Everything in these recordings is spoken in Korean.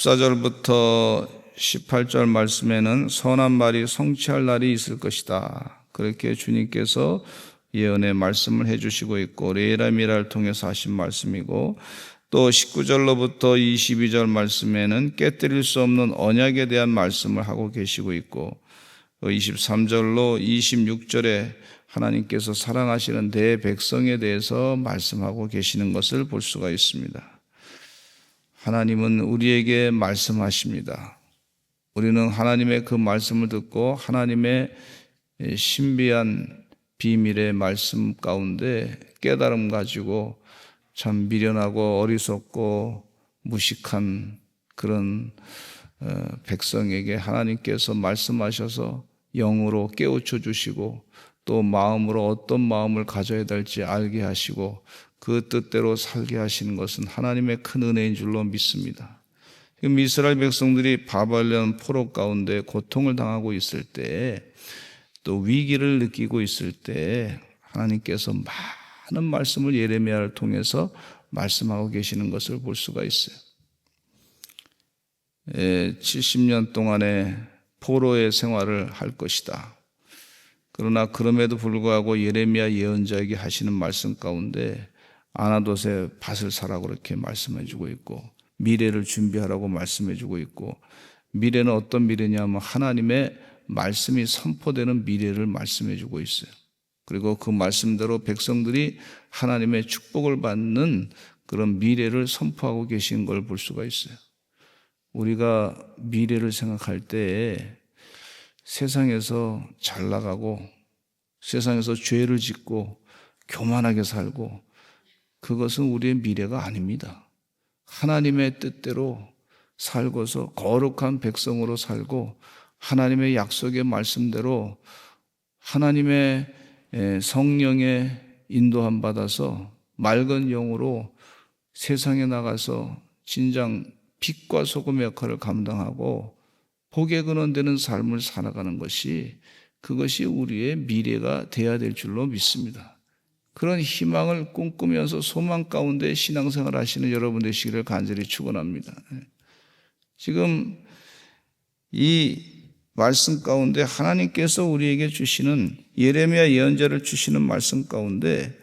14절부터 18절 말씀에는 선한 말이 성취할 날이 있을 것이다. 그렇게 주님께서 예언의 말씀을 해주시고 있고 레일라미라를 통해서 하신 말씀이고, 또 19절로부터 22절 말씀에는 깨뜨릴 수 없는 언약에 대한 말씀을 하고 계시고 있고, 23절로 26절에 하나님께서 사랑하시는 내 백성에 대해서 말씀하고 계시는 것을 볼 수가 있습니다. 하나님은 우리에게 말씀하십니다. 우리는 하나님의 그 말씀을 듣고 하나님의 신비한 비밀의 말씀 가운데 깨달음 가지고 참 미련하고 어리석고 무식한 그런 백성에게 하나님께서 말씀하셔서 영으로 깨우쳐 주시고 또 마음으로 어떤 마음을 가져야 될지 알게 하시고 그 뜻대로 살게 하시는 것은 하나님의 큰 은혜인 줄로 믿습니다. 지금 이스라엘 백성들이 바벨론 포로 가운데 고통을 당하고 있을 때, 또 위기를 느끼고 있을 때 하나님께서 많은 말씀을 예레미야를 통해서 말씀하고 계시는 것을 볼 수가 있어요. 70년 동안의 포로의 생활을 할 것이다. 그러나 그럼에도 불구하고 예레미야 예언자에게 하시는 말씀 가운데 아나돗의 밭을 사라고 그렇게 말씀해 주고 있고, 미래를 준비하라고 말씀해 주고 있고, 미래는 어떤 미래냐면 하나님의 말씀이 선포되는 미래를 말씀해 주고 있어요. 그리고 그 말씀대로 백성들이 하나님의 축복을 받는 그런 미래를 선포하고 계신 걸 볼 수가 있어요. 우리가 미래를 생각할 때 세상에서 잘 나가고 세상에서 죄를 짓고 교만하게 살고, 그것은 우리의 미래가 아닙니다. 하나님의 뜻대로 살고서 거룩한 백성으로 살고 하나님의 약속의 말씀대로 하나님의 성령의 인도함 받아서 맑은 영으로 세상에 나가서 진정 빛과 소금의 역할을 감당하고 복의 근원되는 삶을 살아가는 것이, 그것이 우리의 미래가 되어야 될 줄로 믿습니다. 그런 희망을 꿈꾸면서 소망 가운데 신앙생활 하시는 여러분 되시기를 간절히 축원합니다. 지금 이 말씀 가운데 하나님께서 우리에게 주시는, 예레미야 예언자를 주시는 말씀 가운데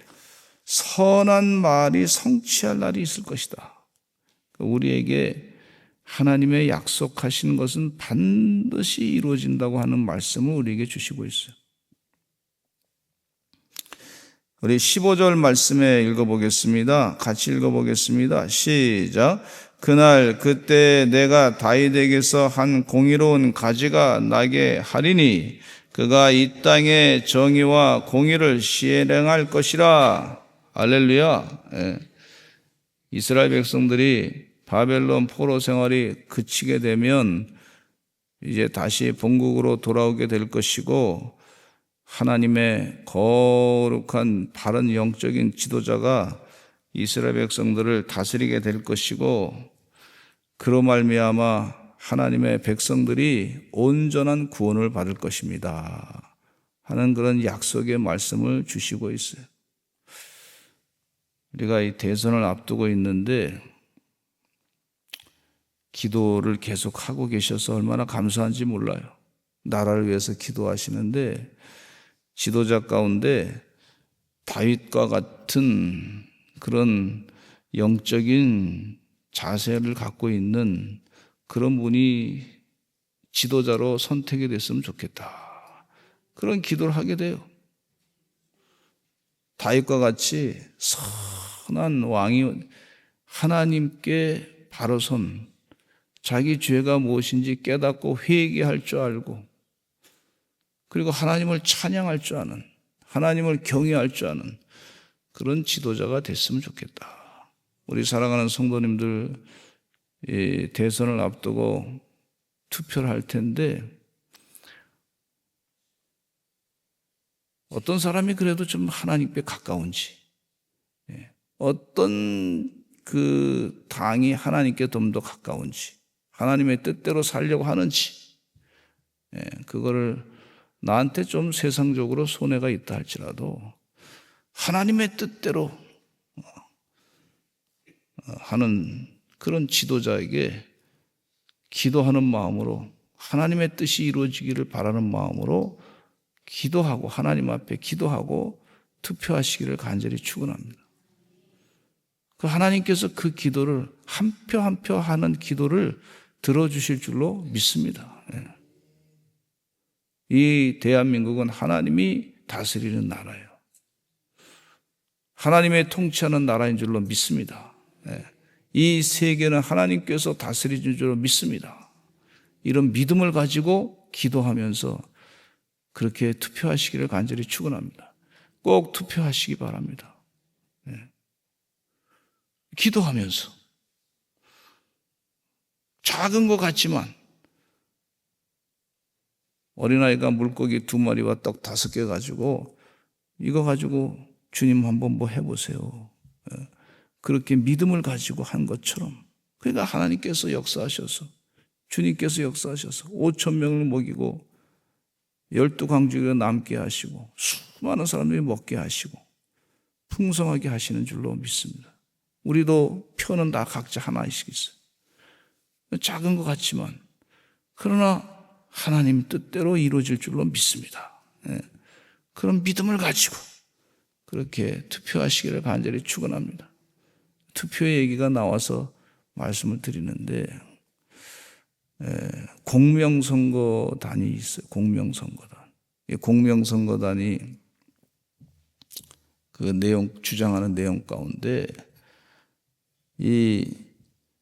선한 말이 성취할 날이 있을 것이다. 우리에게 하나님의 약속하시는 것은 반드시 이루어진다고 하는 말씀을 우리에게 주시고 있어요. 우리 15절 말씀에 읽어보겠습니다. 같이 읽어보겠습니다. 시작. 그날 그때 내가 다윗에게서 한 공의로운 가지가 나게 하리니 그가 이 땅에 정의와 공의를 시행할 것이라. 할렐루야. 이스라엘 백성들이 바벨론 포로 생활이 그치게 되면 이제 다시 본국으로 돌아오게 될 것이고, 하나님의 거룩한 바른 영적인 지도자가 이스라엘 백성들을 다스리게 될 것이고, 그로 말미암아 하나님의 백성들이 온전한 구원을 받을 것입니다 하는 그런 약속의 말씀을 주시고 있어요. 우리가 이 대선을 앞두고 있는데 기도를 계속 하고 계셔서 얼마나 감사한지 몰라요. 나라를 위해서 기도하시는데 지도자 가운데 다윗과 같은 그런 영적인 자세를 갖고 있는 그런 분이 지도자로 선택이 됐으면 좋겠다. 그런 기도를 하게 돼요. 다윗과 같이 선한 왕이 하나님께 바로 선, 자기 죄가 무엇인지 깨닫고 회개할 줄 알고, 그리고 하나님을 찬양할 줄 아는, 하나님을 경외할 줄 아는 그런 지도자가 됐으면 좋겠다. 우리 사랑하는 성도님들, 대선을 앞두고 투표를 할 텐데 어떤 사람이 그래도 좀 하나님께 가까운지, 어떤 그 당이 하나님께 좀 더 가까운지, 하나님의 뜻대로 살려고 하는지, 그거를 나한테 좀 세상적으로 손해가 있다 할지라도 하나님의 뜻대로 하는 그런 지도자에게 기도하는 마음으로 하나님의 뜻이 이루어지기를 바라는 마음으로 기도하고 하나님 앞에 기도하고 투표하시기를 간절히 축원합니다. 그 하나님께서 그 기도를 한 표 한 표 하는 기도를 들어주실 줄로 믿습니다. 이 대한민국은 하나님이 다스리는 나라예요. 하나님의 통치하는 나라인 줄로 믿습니다. 이 세계는 하나님께서 다스리는 줄로 믿습니다. 이런 믿음을 가지고 기도하면서 그렇게 투표하시기를 간절히 축원합니다. 꼭 투표하시기 바랍니다. 기도하면서 작은 것 같지만 어린아이가 물고기 2마리와 떡 5개 가지고 이거 가지고 주님 한번 뭐 해보세요. 그렇게 믿음을 가지고 한 것처럼 그러니까 하나님께서 역사하셔서 주님께서 역사하셔서 5,000명을 먹이고 12광주리가 남게 하시고 수많은 사람들이 먹게 하시고 풍성하게 하시는 줄로 믿습니다. 우리도 표는 다 각자 하나씩 있어요. 작은 것 같지만 그러나 하나님 뜻대로 이루어질 줄로 믿습니다. 그런 믿음을 가지고 그렇게 투표하시기를 간절히 축원합니다. 투표의 얘기가 나와서 말씀을 드리는데 공명선거단이 있어요. 공명선거단. 이 공명선거단이 그 내용 주장하는 내용 가운데 이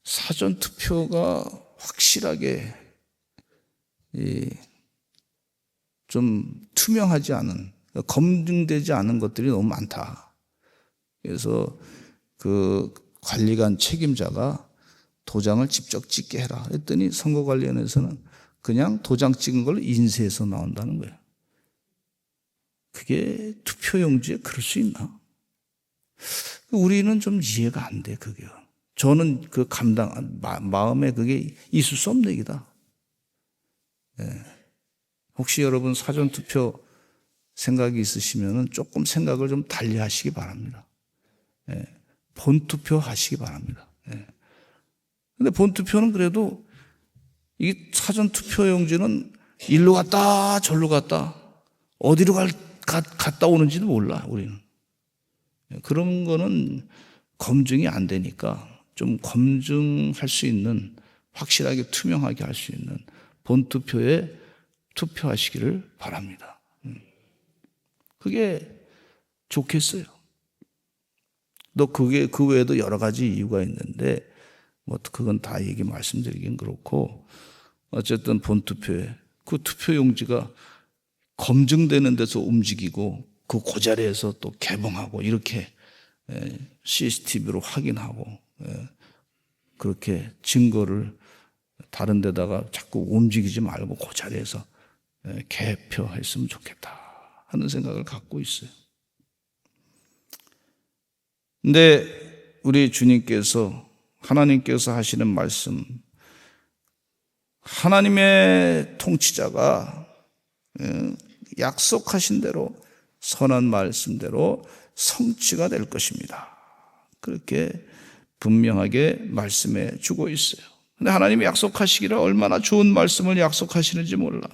사전 투표가 확실하게 좀 투명하지 않은 검증되지 않은 것들이 너무 많다. 그래서 그 관리관 책임자가 도장을 직접 찍게 해라 했더니 선거관리원에서는 그냥 도장 찍은 걸 인쇄해서 나온다는 거예요. 그게 투표용지에 그럴 수 있나? 우리는 좀 이해가 안 돼, 그게. 저는 그 마음에 그게 있을 수 없는 얘기다. 혹시 여러분 사전투표 생각이 있으시면 조금 생각을 좀 달리 하시기 바랍니다. 본투표 하시기 바랍니다. 근데 본투표는 그래도 이 사전투표용지는 일로 갔다 절로 갔다 어디로 갔다 오는지도 몰라 우리는. 그런 거는 검증이 안 되니까 좀 검증할 수 있는 확실하게 투명하게 할 수 있는 본투표에 투표하시기를 바랍니다. 그게 좋겠어요. 그게 그 외에도 여러 가지 이유가 있는데 뭐 그건 다 얘기 말씀드리긴 그렇고 어쨌든 본투표에 그 투표용지가 검증되는 데서 움직이고 그 자리에서 또 개봉하고 이렇게 CCTV로 확인하고 그렇게 증거를 다른 데다가 자꾸 움직이지 말고 그 자리에서 개표했으면 좋겠다 하는 생각을 갖고 있어요. 근데 우리 주님께서 하나님께서 하시는 말씀, 하나님의 통치자가 약속하신 대로 선한 말씀대로 성취가 될 것입니다. 그렇게 분명하게 말씀해 주고 있어요. 근데 하나님이 약속하시기를 얼마나 좋은 말씀을 약속하시는지 몰라.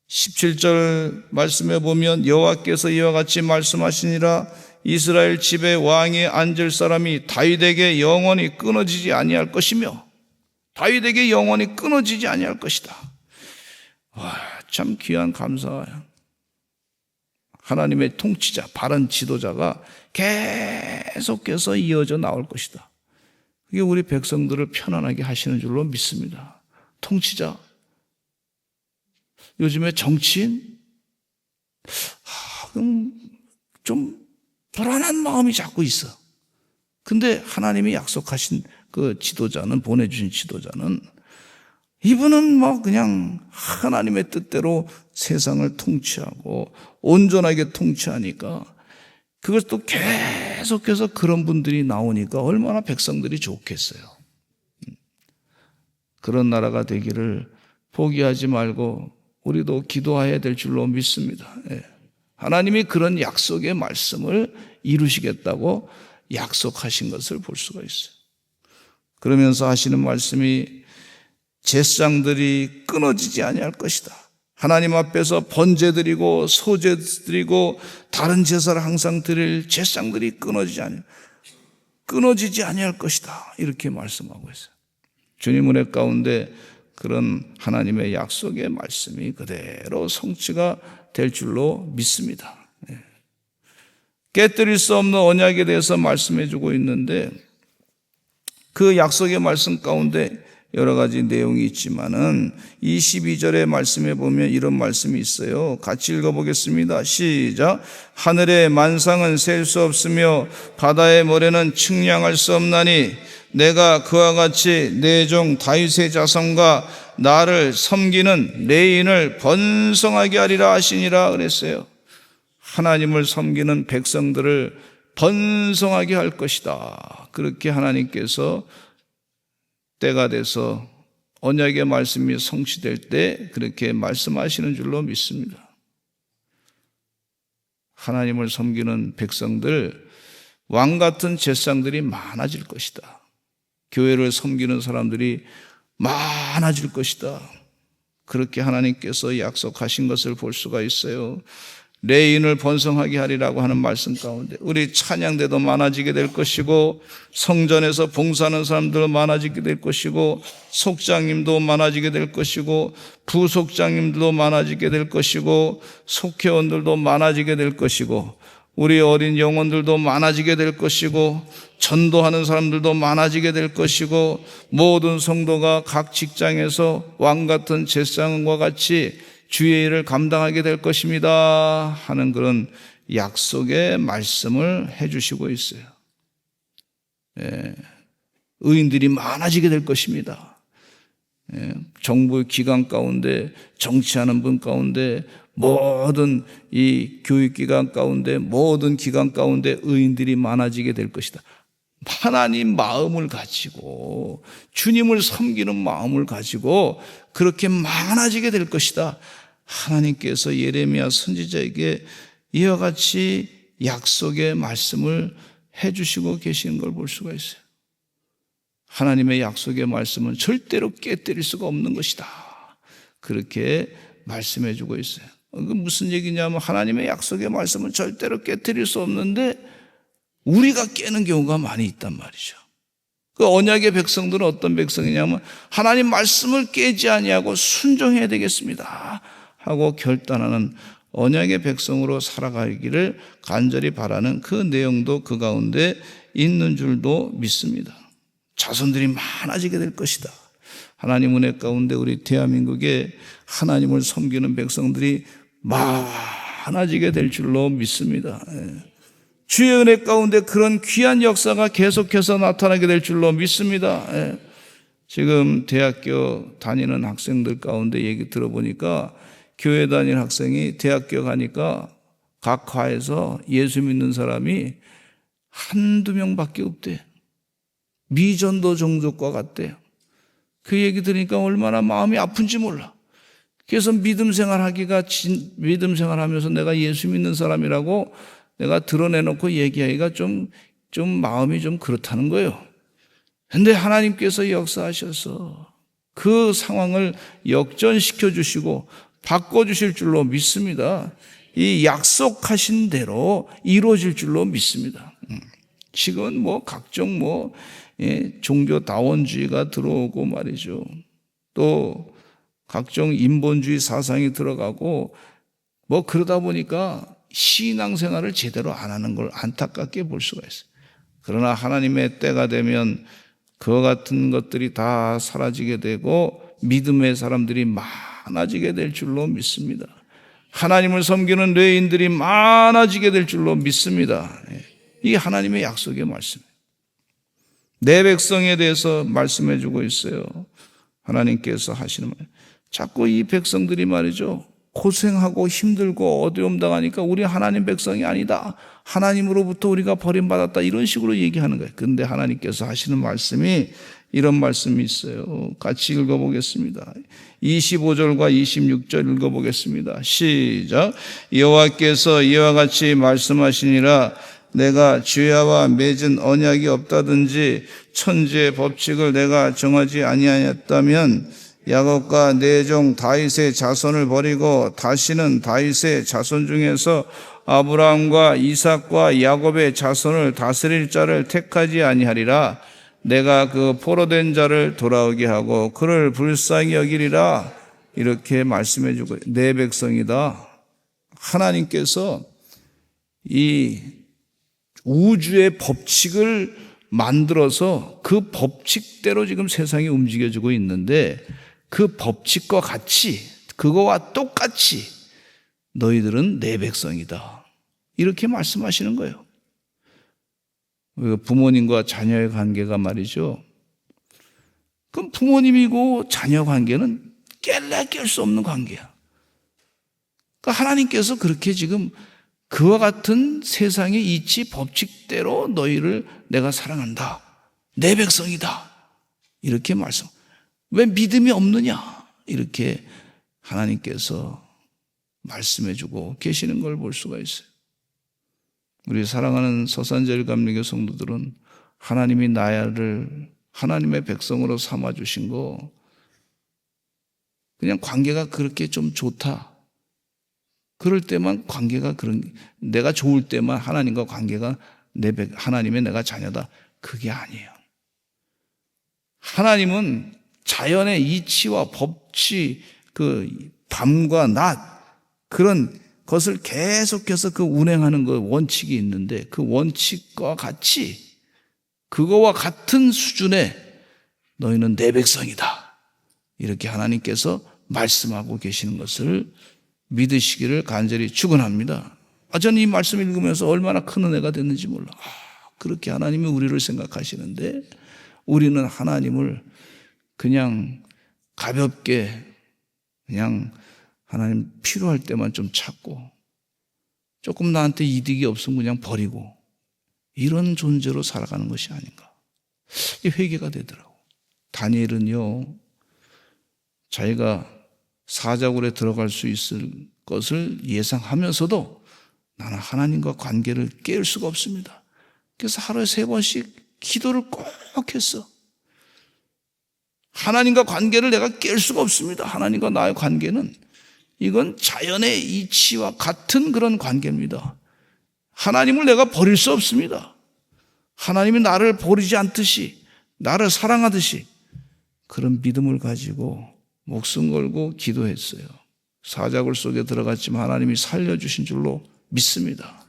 17절 말씀에 보면 여호와께서 이와 같이 말씀하시니라 이스라엘 집에 왕에 앉을 사람이 다윗에게 영원히 끊어지지 아니할 것이며 다윗에게 영원히 끊어지지 아니할 것이다. 와, 참 귀한 감사해요. 하나님의 통치자, 바른 지도자가 계속해서 이어져 나올 것이다. 그게 우리 백성들을 편안하게 하시는 줄로 믿습니다. 통치자. 요즘에 정치인? 좀 불안한 마음이 자꾸 있어. 근데 하나님이 약속하신 그 지도자는, 보내주신 지도자는 이분은 뭐 그냥 하나님의 뜻대로 세상을 통치하고 온전하게 통치하니까 그것도 계속해서 그런 분들이 나오니까 얼마나 백성들이 좋겠어요. 그런 나라가 되기를 포기하지 말고 우리도 기도해야 될 줄로 믿습니다. 하나님이 그런 약속의 말씀을 이루시겠다고 약속하신 것을 볼 수가 있어요. 그러면서 하시는 말씀이 제사장들이 끊어지지 아니할 것이다. 하나님 앞에서 번제드리고 소제드리고 다른 제사를 항상 드릴 제사장들이 끊어지지 아니할 것이다. 이렇게 말씀하고 있어요. 주님 은혜 가운데 그런 하나님의 약속의 말씀이 그대로 성취가 될 줄로 믿습니다. 깨뜨릴 수 없는 언약에 대해서 말씀해 주고 있는데 그 약속의 말씀 가운데 여러 가지 내용이 있지만은 22절의 말씀에 보면 이런 말씀이 있어요. 같이 읽어보겠습니다. 시작. 하늘의 만상은 셀 수 없으며 바다의 모래는 측량할 수 없나니 내가 그와 같이 내 종 다윗의 자손과 나를 섬기는 레인을 번성하게 하리라 하시니라 그랬어요. 하나님을 섬기는 백성들을 번성하게 할 것이다. 그렇게 하나님께서 때가 돼서 언약의 말씀이 성취될 때 그렇게 말씀하시는 줄로 믿습니다. 하나님을 섬기는 백성들, 왕 같은 제사장들이 많아질 것이다. 교회를 섬기는 사람들이 많아질 것이다. 그렇게 하나님께서 약속하신 것을 볼 수가 있어요. 레인을 번성하게 하리라고 하는 말씀 가운데 우리 찬양대도 많아지게 될 것이고 성전에서 봉사하는 사람들도 많아지게 될 것이고 속장님도 많아지게 될 것이고 부속장님들도 많아지게 될 것이고 속회원들도 많아지게 될 것이고 우리 어린 영혼들도 많아지게 될 것이고 전도하는 사람들도 많아지게 될 것이고 모든 성도가 각 직장에서 왕 같은 제사장과 같이 주의 일을 감당하게 될 것입니다 하는 그런 약속의 말씀을 해주시고 있어요. 의인들이 많아지게 될 것입니다. 정부 기관 가운데 정치하는 분 가운데 모든 이 교육기관 가운데 모든 기관 가운데 의인들이 많아지게 될 것이다. 하나님 마음을 가지고 주님을 섬기는 마음을 가지고 그렇게 많아지게 될 것이다. 하나님께서 예레미야 선지자에게 이와 같이 약속의 말씀을 해주시고 계시는 걸 볼 수가 있어요. 하나님의 약속의 말씀은 절대로 깨뜨릴 수가 없는 것이다. 그렇게 말씀해 주고 있어요. 그 무슨 얘기냐면 하나님의 약속의 말씀은 절대로 깨뜨릴 수 없는데 우리가 깨는 경우가 많이 있단 말이죠. 그 언약의 백성들은 어떤 백성이냐면 하나님 말씀을 깨지 아니하고 순종해야 되겠습니다 하고 결단하는 언약의 백성으로 살아가기를 간절히 바라는 그 내용도 그 가운데 있는 줄도 믿습니다. 자손들이 많아지게 될 것이다. 하나님 은혜 가운데 우리 대한민국에 하나님을 섬기는 백성들이 많아지게 될 줄로 믿습니다. 주의 은혜 가운데 그런 귀한 역사가 계속해서 나타나게 될 줄로 믿습니다. 지금 대학교 다니는 학생들 가운데 얘기 들어보니까 교회 다니는 학생이 대학교 가니까 각 과에서 예수 믿는 사람이 한두 명밖에 없대요. 미전도 종족과 같대요. 그 얘기 들으니까 얼마나 마음이 아픈지 몰라. 그래서 믿음 생활하면서 내가 예수 믿는 사람이라고 내가 드러내놓고 얘기하기가 좀 마음이 좀 그렇다는 거예요. 그런데 하나님께서 역사하셔서 그 상황을 역전시켜 주시고 바꿔주실 줄로 믿습니다. 이 약속하신 대로 이루어질 줄로 믿습니다. 지금은 각종 종교다원주의가 들어오고 말이죠. 또 각종 인본주의 사상이 들어가고 그러다 보니까 신앙생활을 제대로 안 하는 걸 안타깝게 볼 수가 있어요. 그러나 하나님의 때가 되면 그와 같은 것들이 다 사라지게 되고 믿음의 사람들이 많아지게 될 줄로 믿습니다. 하나님을 섬기는 레인들이 많아지게 될 줄로 믿습니다. 이 하나님의 약속의 말씀이에요. 내 백성에 대해서 말씀해 주고 있어요. 하나님께서 하시는 말. 자꾸 이 백성들이 말이죠. 고생하고 힘들고 어려움 당하니까 우리 하나님 백성이 아니다. 하나님으로부터 우리가 버림받았다. 이런 식으로 얘기하는 거예요. 그런데 하나님께서 하시는 말씀이 이런 말씀이 있어요. 같이 읽어보겠습니다. 25절과 26절 읽어보겠습니다. 시작. 여호와께서 이와 같이 말씀하시니라. 내가 주야와 맺은 언약이 없다든지 천지의 법칙을 내가 정하지 아니하였다면 야곱과 내 종 다윗의 자손을 버리고 다시는 다윗의 자손 중에서 아브라함과 이삭과 야곱의 자손을 다스릴 자를 택하지 아니하리라. 내가 그 포로된 자를 돌아오게 하고 그를 불쌍히 여기리라. 이렇게 말씀해 주고, 내 백성이다. 하나님께서 이 우주의 법칙을 만들어서 그 법칙대로 지금 세상이 움직여지고 있는데, 그 법칙과 같이, 그거와 똑같이 너희들은 내 백성이다. 이렇게 말씀하시는 거예요. 부모님과 자녀의 관계가 말이죠. 그럼 부모님이고 자녀 관계는 깰래 깰 수 없는 관계야. 그러니까 하나님께서 그렇게 지금 그와 같은 세상의 이치 법칙대로 너희를 내가 사랑한다. 내 백성이다. 이렇게 말씀. 왜 믿음이 없느냐? 이렇게 하나님께서 말씀해 주고 계시는 걸 볼 수가 있어요. 우리 사랑하는 서산제일 감리교 성도들은 하나님이 나를 하나님의 백성으로 삼아 주신 거, 그냥 관계가 그렇게 좀 좋다. 그럴 때만 관계가 내가 좋을 때만 하나님과 관계가 하나님의 내가 자녀다. 그게 아니에요. 하나님은 자연의 이치와 법칙, 그 밤과 낮, 그런 것을 계속해서 그 운행하는 그 원칙이 있는데, 그 원칙과 같이, 그거와 같은 수준의 너희는 내 백성이다. 이렇게 하나님께서 말씀하고 계시는 것을 믿으시기를 간절히 축원합니다. 저는 이 말씀 읽으면서 얼마나 큰 은혜가 됐는지 몰라. 그렇게 하나님이 우리를 생각하시는데, 우리는 하나님을 그냥 가볍게, 그냥 하나님 필요할 때만 좀 찾고, 조금 나한테 이득이 없으면 그냥 버리고, 이런 존재로 살아가는 것이 아닌가. 이 회개가 되더라고. 다니엘은요, 자기가 사자굴에 들어갈 수 있을 것을 예상하면서도 나는 하나님과 관계를 깨울 수가 없습니다. 그래서 하루에 3번씩 기도를 꼭 했어. 하나님과 관계를 내가 깰 수가 없습니다. 하나님과 나의 관계는 이건 자연의 이치와 같은 그런 관계입니다. 하나님을 내가 버릴 수 없습니다. 하나님이 나를 버리지 않듯이, 나를 사랑하듯이 그런 믿음을 가지고 목숨 걸고 기도했어요. 사자굴 속에 들어갔지만 하나님이 살려주신 줄로 믿습니다.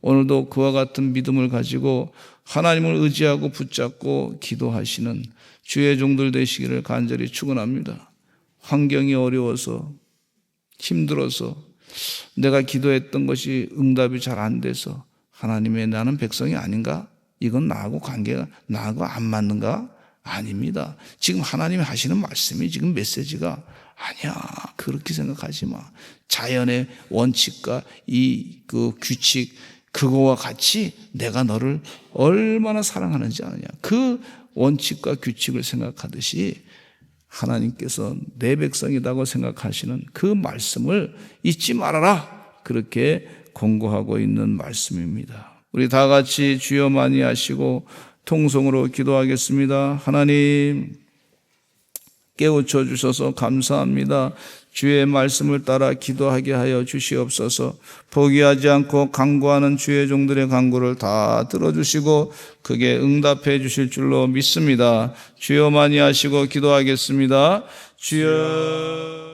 오늘도 그와 같은 믿음을 가지고 하나님을 의지하고 붙잡고 기도하시는 주의 종들 되시기를 간절히 축원합니다. 환경이 어려워서, 힘들어서, 내가 기도했던 것이 응답이 잘 안 돼서 하나님의 나는 백성이 아닌가? 이건 나하고 관계가 나하고 안 맞는가? 아닙니다. 지금 하나님이 하시는 말씀이, 지금 메시지가 아니야, 그렇게 생각하지 마. 자연의 원칙과 그 규칙, 그거와 같이 내가 너를 얼마나 사랑하는지 아느냐. 그 원칙과 규칙을 생각하듯이 하나님께서 내 백성이라고 생각하시는 그 말씀을 잊지 말아라. 그렇게 권고하고 있는 말씀입니다. 우리 다 같이 주여 많이 하시고 통성으로 기도하겠습니다. 하나님, 깨우쳐 주셔서 감사합니다. 주의 말씀을 따라 기도하게 하여 주시옵소서. 포기하지 않고 간구하는 주의 종들의 간구를 다 들어주시고 그게 응답해 주실 줄로 믿습니다. 주여 많이 하시고 기도하겠습니다. 주여.